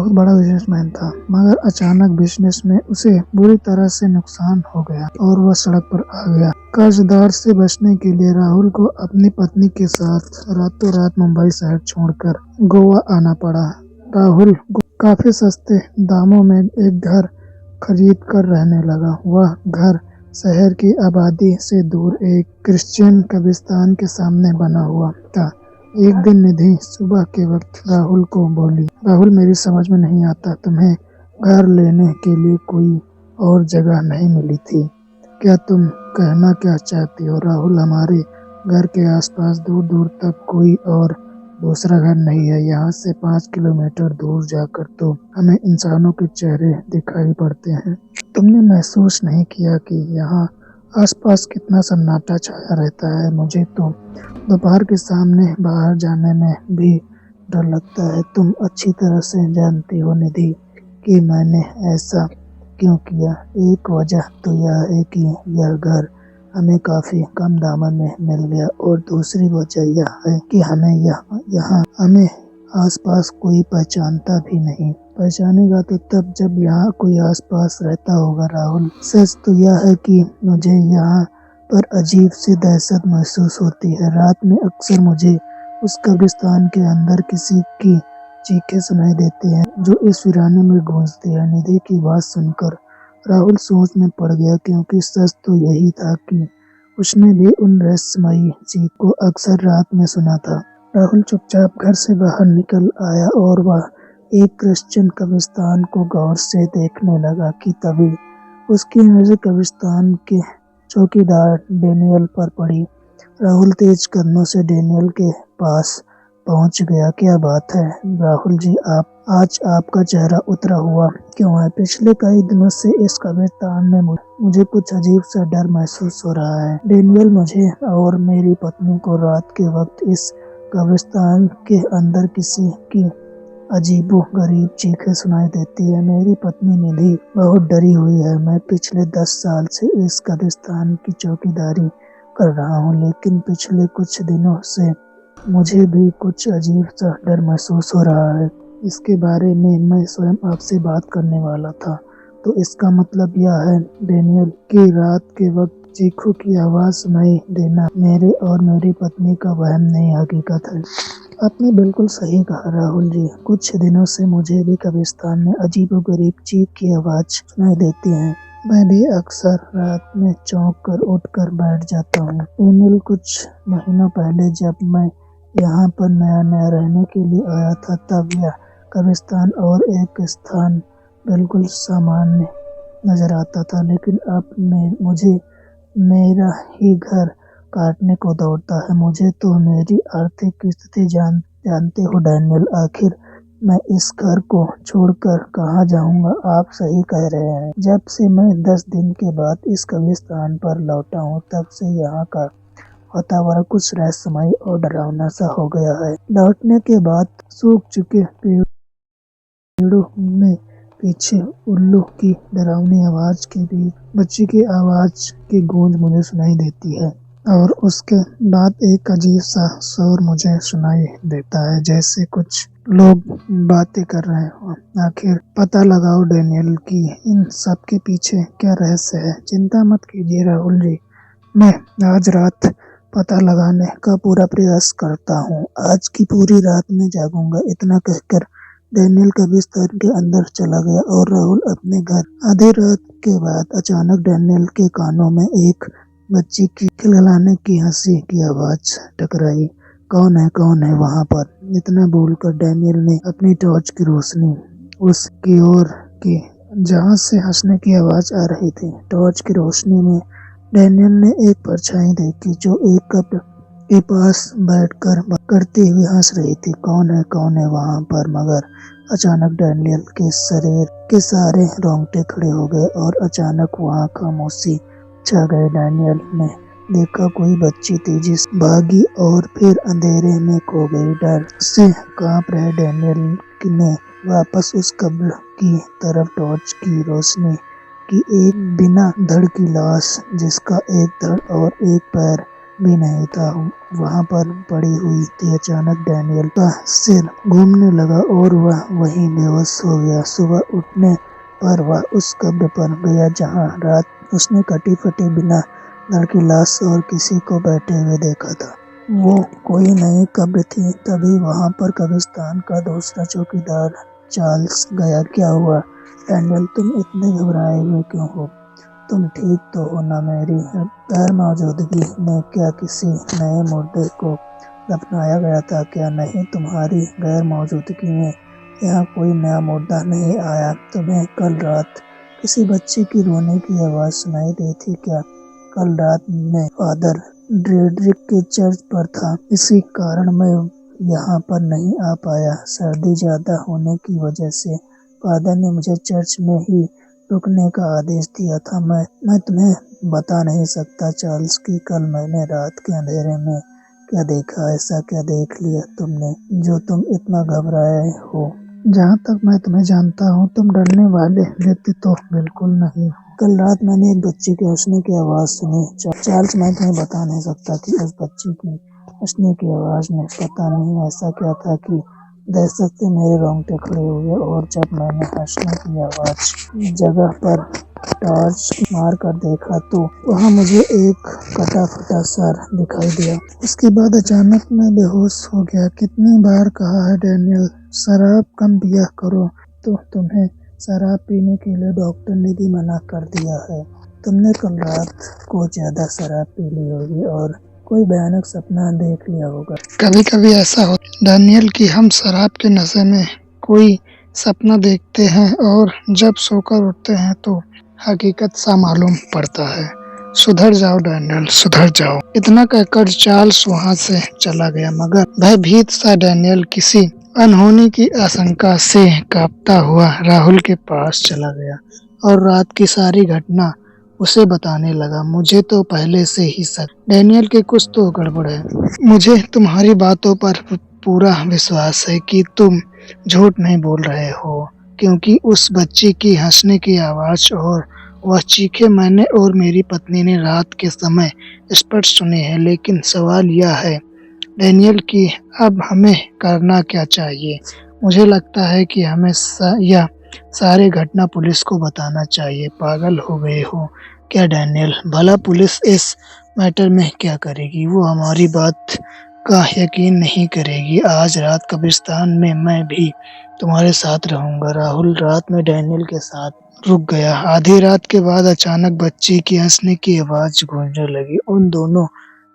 बहुत बड़ा बिजनेसमैन था, मगर अचानक बिजनेस में उसे बुरी तरह से नुकसान हो गया और वह सड़क पर आ गया। कर्जदार से बचने के लिए राहुल को अपनी पत्नी के साथ रातों रात मुंबई शहर छोड़कर गोवा आना पड़ा। राहुल काफी सस्ते दामों में एक घर खरीद कर रहने लगा। वह घर शहर की आबादी से दूर एक क्रिश्चियन कब्रिस्तान के सामने बना हुआ था। एक दिन निधि सुबह के वक्त राहुल को बोली, राहुल, मेरी समझ में नहीं आता, तुम्हें घर लेने के लिए कोई और जगह नहीं मिली थी क्या? तुम कहना क्या चाहती हो? राहुल, हमारे घर के आसपास दूर दूर तक कोई और दूसरा घर नहीं है। यहाँ से 5 किलोमीटर दूर जाकर तो हमें इंसानों के चेहरे दिखाई पड़ते हैं। तुमने महसूस नहीं किया कि यहाँ आसपास कितना सन्नाटा छाया रहता है? मुझे तो दोपहर के सामने बाहर जाने में भी डर लगता है। तुम अच्छी तरह से जानती हो निधि कि मैंने ऐसा क्यों किया। एक वजह तो यह है कि यह घर हमें काफी कम दामन में मिल गया और दूसरी वजह यह है कि हमें आसपास कोई पहचानता भी नहीं। पहचानेगा तो तब जब यहाँ कोई आसपास रहता होगा। राहुल, सच तो यह है कि मुझे यहाँ पर अजीब सी दहशत महसूस होती है। रात में अक्सर मुझे उस कब्रिस्तान के अंदर किसी की चीखें सुनाई देती हैं जो इस वीराने में गूंजती है। निधि की बात सुनकर राहुल सोच में पड़ गया, क्योंकि सच तो यही था कि उसने भी उन रहस्यमयी चीख को अक्सर रात में सुना था। राहुल चुपचाप घर से बाहर निकल आया और वह एक क्रिश्चियन कब्रिस्तान को गौर से देखने लगा कि तभी उसकी नजर कब्रिस्तान के चौकीदार डेनियल पर पड़ी। राहुल तेज कदमों से डेनियल के पास पहुंच गया। क्या बात है राहुल जी, आज आपका चेहरा उतरा हुआ क्यों है? पिछले कई दिनों से इस कब्रिस्तान में मुझे कुछ अजीब सा डर महसूस हो रहा है। डेनियल, मुझे और मेरी पत्नी को रात के वक्त इस कब्रिस्तान के अंदर किसी की अजीबो गरीब चीखें सुनाई देती है। मेरी पत्नी निधि बहुत डरी हुई है। मैं पिछले 10 साल से इस कब्रिस्तान की चौकीदारी कर रहा हूँ, लेकिन पिछले कुछ दिनों से मुझे भी कुछ अजीब सा डर महसूस हो रहा है। इसके बारे में मैं स्वयं आपसे बात करने वाला था। तो इसका मतलब यह है डेनियल कि रात के वक्त चीखों की आवाज सुनाई देना मेरे और मेरी पत्नी का वहम नहीं, हकीकत है। आपने बिल्कुल सही कहा राहुल जी। कुछ दिनों से मुझे भी कब्रिस्तान में अजीबोगरीब चीख की आवाज सुनाई देती है। मैं भी अक्सर रात में चौंक कर उठकर बैठ जाता हूँ। डेनियल, कुछ महीनों पहले जब मैं यहाँ पर नया नया रहने के लिए आया था, तब यह कब्रिस्तान और एक स्थान बिल्कुल सामान्य नजर आता था, लेकिन अब मुझे मेरा ही घर काटने को दौड़ता है। मुझे तो मेरी आर्थिक स्थिति जानते हो डेनियल, आखिर मैं इस घर को छोड़कर कहाँ जाऊंगा? आप सही कह रहे हैं। जब से मैं 10 दिन के बाद इस कब्रिस्तान पर लौटा हूँ, तब से यहाँ का वातावरण कुछ रहस्यमयी और डरावना सा हो गया है। लौटने के बाद सूख चुके पेड़ों में पीछे उल्लू की डरावनी आवाज के बीच बच्ची की आवाज की गूंज मुझे सुनाई देती है, और उसके बाद एक अजीब सा शोर मुझे सुनाई देता है, जैसे कुछ लोग बातें कर रहे हो। आखिर पता लगाओ डेनियल कि इन सब के पीछे क्या रहस्य है। चिंता मत कीजिए राहुल जी, मैं आज रात पता लगाने का पूरा प्रयास करता हूँ। आज की पूरी रात में जागूंगा। इतना कहकर डेनियल कब्रिस्तान के अंदर चला गया और राहुल अपने घर। आधी रात के बाद अचानक डेनियल के कानों में एक बच्ची की खिलखिलाने की हंसी की आवाज टकराई। कौन है वहाँ पर? इतना बोलकर डेनियल ने अपनी टॉर्च की रोशनी उसकी ओर की जहाँ से हंसने की आवाज आ रही थी। टॉर्च की रोशनी में डेनियल ने एक परछाई देखी जो एक कप के पास बैठकर करती हुई हंस रही थी। कौन है वहाँ पर? मगर अचानक डेनियल के शरीर के सारे रोंगटे खड़े हो गए और अचानक वहाँ खामोशी छा गई। डेनियल ने देखा कोई बच्ची तेजी से भागी और फिर अंधेरे में खो गई। डर से कांप रहे डेनियल ने वापस उस कब्र की तरफ टॉर्च की रोशनी की। एक बिना धड़ की लाश, जिसका एक धड़ और एक पैर भी नहीं था, वहाँ पर पड़ी हुई थी। अचानक डैनियल का सिर घूमने लगा और वह वहीं बेहोश हो गया। सुबह उठने पर वह उस कब्र पर गया जहाँ रात उसने कटी फटी बिना धड़ की लाश और किसी को बैठे हुए देखा था। वो कोई नई कब्र थी। तभी वहाँ पर कब्रिस्तान का दूसरा चौकीदार चार्ल्स गया। क्या हुआ डैनियल, तुम इतने घबराए हुए क्यों हो? तुम ठीक तो हो ना? मेरी गैर मौजूदगी में क्या किसी नए मुर्दे को दफनाया गया था क्या? नहीं, तुम्हारी गैर मौजूदगी में यहाँ कोई नया मुर्दा नहीं आया। तुम्हें कल रात किसी बच्चे की रोने की आवाज़ सुनाई दी थी क्या? कल रात मैं फादर ड्रेडरिक के चर्च पर था, इसी कारण मैं यहाँ पर नहीं आ पाया। सर्दी ज़्यादा होने की वजह से फादर ने मुझे चर्च में ही रुकने का आदेश दिया था। मैं तुम्हें बता नहीं सकता चार्ल्स कि कल मैंने रात के अंधेरे में क्या देखा। ऐसा क्या देख लिया तुमने जो तुम इतना घबराए हो? जहाँ तक मैं तुम्हें जानता हूँ तुम डरने वाले व्यक्ति तो बिल्कुल नहीं हो। कल रात मैंने एक बच्ची के हंसने की आवाज़ सुनी चार्ल्स। मैं तुम्हें बता नहीं सकता कि उस बच्ची की हंसने की आवाज़ में पता नहीं ऐसा क्या था कि दहशत से मेरे रोंगटे खड़े हुए। और जब मैंने हंसने की आवाज़ जगह पर टॉर्च मार कर देखा तो वहाँ मुझे एक कटा फटा सर दिखाई दिया। उसके बाद अचानक मैं बेहोश हो गया। कितनी बार कहा है डैनियल, शराब कम पिया करो। तो तुम्हें शराब पीने के लिए डॉक्टर ने भी मना कर दिया है। तुमने कल रात को ज्यादा शराब पी ली होगी और कोई भयानक सपना देख लिया होगा। कभी कभी ऐसा होता डैनियल कि हम शराब के नशे में कोई सपना देखते हैं और जब सोकर उठते हैं तो हकीकत सा मालूम पड़ता है। सुधर जाओ डैनियल, सुधर जाओ। इतना कहकर चार्ल्स वहाँ से चला गया, मगर भयभीत सा डैनियल किसी अनहोनी की आशंका से कांपता हुआ राहुल के पास चला गया और रात की सारी घटना उसे बताने लगा। मुझे तो पहले से ही शक डैनियल के कुछ तो गड़बड़ है। मुझे तुम्हारी बातों पर पूरा विश्वास है कि तुम झूठ नहीं बोल रहे हो, क्योंकि उस बच्ची की हंसने की आवाज़ और वह चीखें मैंने और मेरी पत्नी ने रात के समय स्पष्ट सुनी है। लेकिन सवाल यह है डैनियल कि अब हमें करना क्या चाहिए? मुझे लगता है कि हमें यह सारी घटना पुलिस को बताना चाहिए। पागल हो गए हो क्या डैनियल? भला पुलिस इस मैटर में क्या करेगी? वो हमारी बात का यकीन नहीं करेगी। आज रात कब्रिस्तान में मैं भी तुम्हारे साथ रहूंगा। राहुल रात में डैनियल के साथ रुक गया। आधी रात के बाद अचानक बच्ची की हंसने की आवाज गूंजने लगी। उन दोनों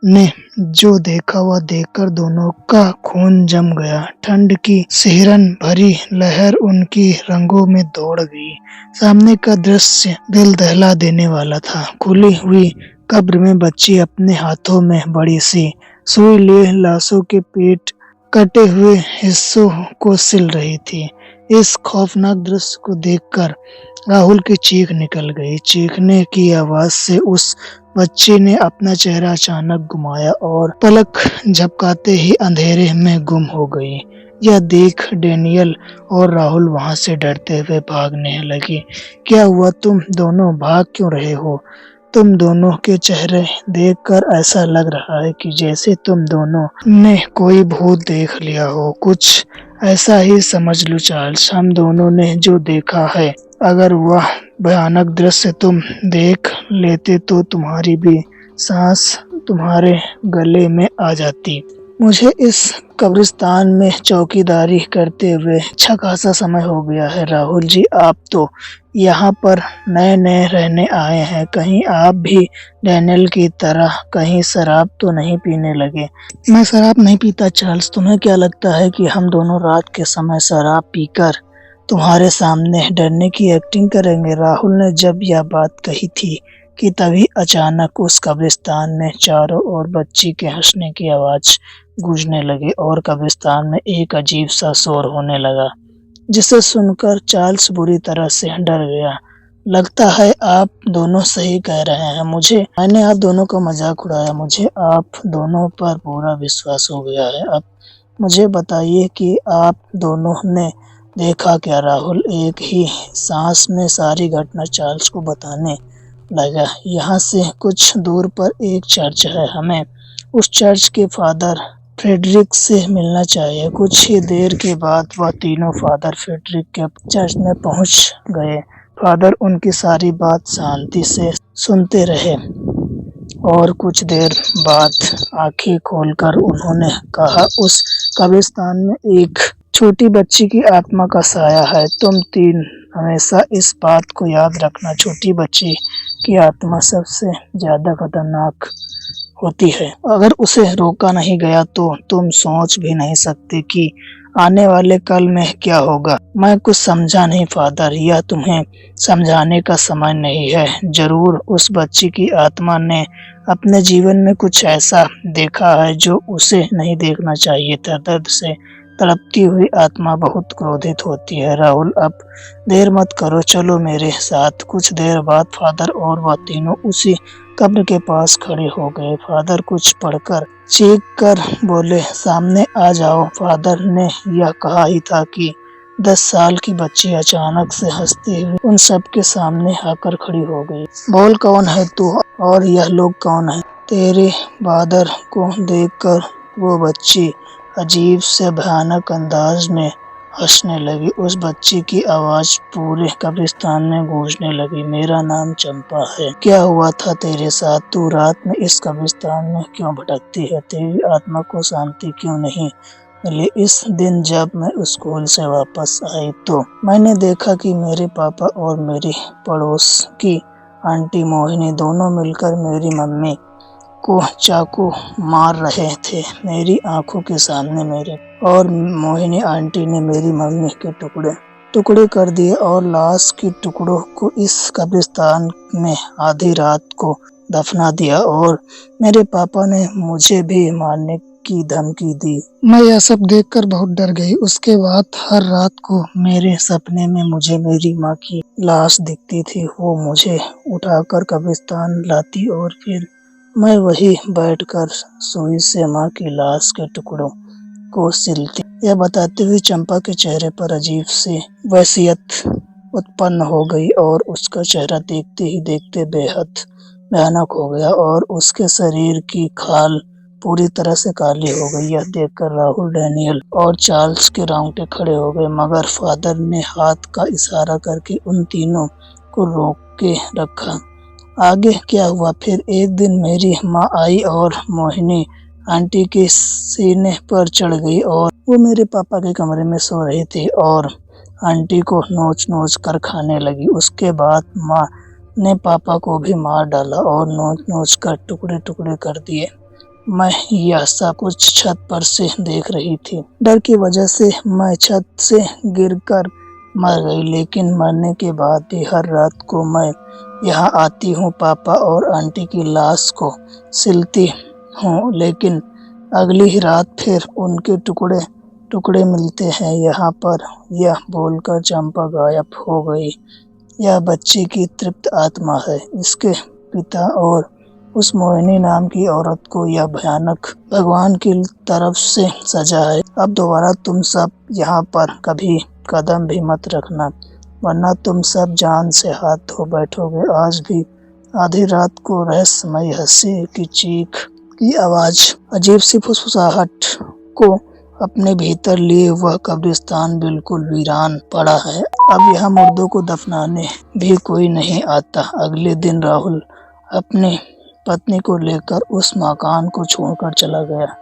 ने जो देखा वह देखकर दोनों का खून जम गया। ठंड की सिहरन भरी लहर उनकी रंगों में दौड़ गई। सामने का दृश्य दिल दहला देने वाला था। खुली हुई कब्र में बच्ची अपने हाथों में बड़ी सी सुई लिए लाशों के पेट कटे हुए हिस्सों को सिल रही थी। इस खौफनाक दृश्य को देखकर राहुल की चीख निकल गई। चीखने की आवाज से उस बच्चे ने अपना चेहरा अचानक घुमाया और पलक झपकाते ही अंधेरे में गुम हो गई। यह देख डैनियल और राहुल वहां से डरते हुए भागने लगे। क्या हुआ? तुम दोनों भाग क्यों रहे हो? तुम दोनों के चेहरे देखकर ऐसा लग रहा है कि जैसे तुम दोनों ने कोई भूत देख लिया हो। कुछ ऐसा ही समझ लो चार्ल्स। हम दोनों ने जो देखा है, अगर वह भयानक दृश्य तुम देख लेते तो तुम्हारी भी सांस तुम्हारे गले में आ जाती। मुझे इस कब्रिस्तान में चौकीदारी करते हुए अच्छा खासा समय हो गया है। राहुल जी, आप तो यहाँ पर नए नए रहने आए हैं। कहीं आप भी डैनियल की तरह कहीं शराब तो नहीं पीने लगे? मैं शराब नहीं पीता चार्ल्स। तुम्हें क्या लगता है कि हम दोनों रात के समय शराब पीकर तुम्हारे सामने डरने की एक्टिंग करेंगे? राहुल ने जब यह बात कही थी कि तभी अचानक उस कब्रिस्तान में चारों ओर बच्ची के हंसने की आवाज गूंजने लगी और कब्रिस्तान में एक अजीब सा शोर होने लगा, जिसे सुनकर चार्ल्स बुरी तरह से डर गया। लगता है आप दोनों सही कह रहे हैं। मैंने आप दोनों का मजाक उड़ाया। मुझे आप दोनों पर पूरा विश्वास हो गया है। अब मुझे बताइए कि आप दोनों ने देखा क्या? राहुल एक ही सांस में सारी घटना चार्ल्स को बताने लगा। यहाँ से कुछ दूर पर एक चर्च है। हमें उस चर्च के फादर फ्रेडरिक से मिलना चाहिए। कुछ ही देर के बाद वह तीनों फादर फ्रेडरिक के चर्च में पहुंच गए। फादर उनकी सारी बात शांति से सुनते रहे और कुछ देर बाद आंखें खोलकर उन्होंने कहा, उस कब्रिस्तान में एक छोटी बच्ची की आत्मा का साया है। तुम तीन हमेशा इस बात को याद रखना, छोटी बच्ची की आत्मा सबसे ज्यादा खतरनाक होती है। अगर उसे रोका नहीं गया तो तुम सोच भी नहीं सकते कि आने वाले कल में क्या होगा। मैं कुछ समझा नहीं फादर, यह तुम्हें समझाने का समय नहीं है। जरूर उस बच्ची की आत्मा ने अपने जीवन में कुछ ऐसा देखा है जो उसे नहीं देखना चाहिए था। दर्द से तड़पती हुई आत्मा बहुत क्रोधित होती है। राहुल, अब देर मत करो, चलो मेरे साथ। कुछ देर बाद फादर और वह तीनों उसी कब्र के पास खड़े हो गए। फादर कुछ पढ़कर चीख कर बोले, सामने आ जाओ। फादर ने यह कहा ही था कि 10 साल की बच्ची अचानक से हंसते हुए उन सब के सामने आकर खड़ी हो गई। बोल, कौन है तू और यह लोग कौन है? तेरे फादर को देखकर वो बच्ची अजीब से भयानक अंदाज में हंसने लगी। उस बच्ची की आवाज पूरे कब्रिस्तान में गूंजने लगी, मेरा नाम चंपा है। क्या हुआ था तेरे साथ? तू रात में इस कब्रिस्तान में क्यों भटकती है? तेरी आत्मा को शांति क्यों नहीं मिली? इस दिन जब मैं स्कूल से वापस आई तो मैंने देखा कि मेरे पापा और मेरी पड़ोस की आंटी मोहिनी दोनों मिलकर मेरी मम्मी को चाकू मार रहे थे। मेरी आंखों के सामने मेरे और मोहिनी आंटी ने मेरी मम्मी के टुकड़े कर दिए और लाश के टुकड़ों को इस कब्रिस्तान में आधी रात को दफना दिया और मेरे पापा ने मुझे भी मारने की धमकी दी। मैं यह सब देखकर बहुत डर गई। उसके बाद हर रात को मेरे सपने में मुझे मेरी माँ की लाश दिखती थी। वो मुझे उठाकर कब्रिस्तान लाती और फिर मैं वही बैठकर सुई से माँ की लाश के टुकड़ों को सिलती। यह बताते हुए चंपा के चेहरे पर अजीब सी वहशियत उत्पन्न हो गई और उसका चेहरा देखते ही देखते बेहद भयानक हो गया और उसके शरीर की खाल पूरी तरह से काली हो गई। यह देखकर राहुल, डैनियल और चार्ल्स के रोंगटे खड़े हो गए, मगर फादर ने हाथ का इशारा करके उन तीनों को रोक के रखा। आगे क्या हुआ? फिर एक दिन मेरी माँ आई और मोहिनी आंटी के सीने पर चढ़ गई और वो मेरे पापा के कमरे में सो रही थी और आंटी को नोच नोच कर खाने लगी। उसके बाद माँ ने पापा को भी मार डाला और नोच नोच कर टुकड़े टुकड़े कर दिए। मैं यह सब कुछ छत पर से देख रही थी। डर की वजह से मैं छत से गिरकर मर गई, लेकिन मरने के बाद भी हर रात को मैं यहाँ आती हूँ, पापा और आंटी की लाश को सिलती हूँ, लेकिन अगली ही रात फिर उनके टुकड़े टुकड़े मिलते हैं यहाँ पर। यह बोलकर चंपा गायब हो गई। यह बच्ची की तृप्त आत्मा है। इसके पिता और उस मोहिनी नाम की औरत को यह भयानक भगवान की तरफ से सजा है। अब दोबारा तुम सब यहाँ पर कभी कदम भी मत रखना, वरना तुम सब जान से हाथ धो बैठोगे। आज भी आधी रात को रहस्यमय हंसी की चीख की आवाज, अजीब सी फुसफुसाहट को अपने भीतर लिए वह कब्रिस्तान बिल्कुल वीरान पड़ा है। अब यहाँ मुर्दों को दफनाने भी कोई नहीं आता। अगले दिन राहुल अपनी पत्नी को लेकर उस मकान को छोड़कर चला गया।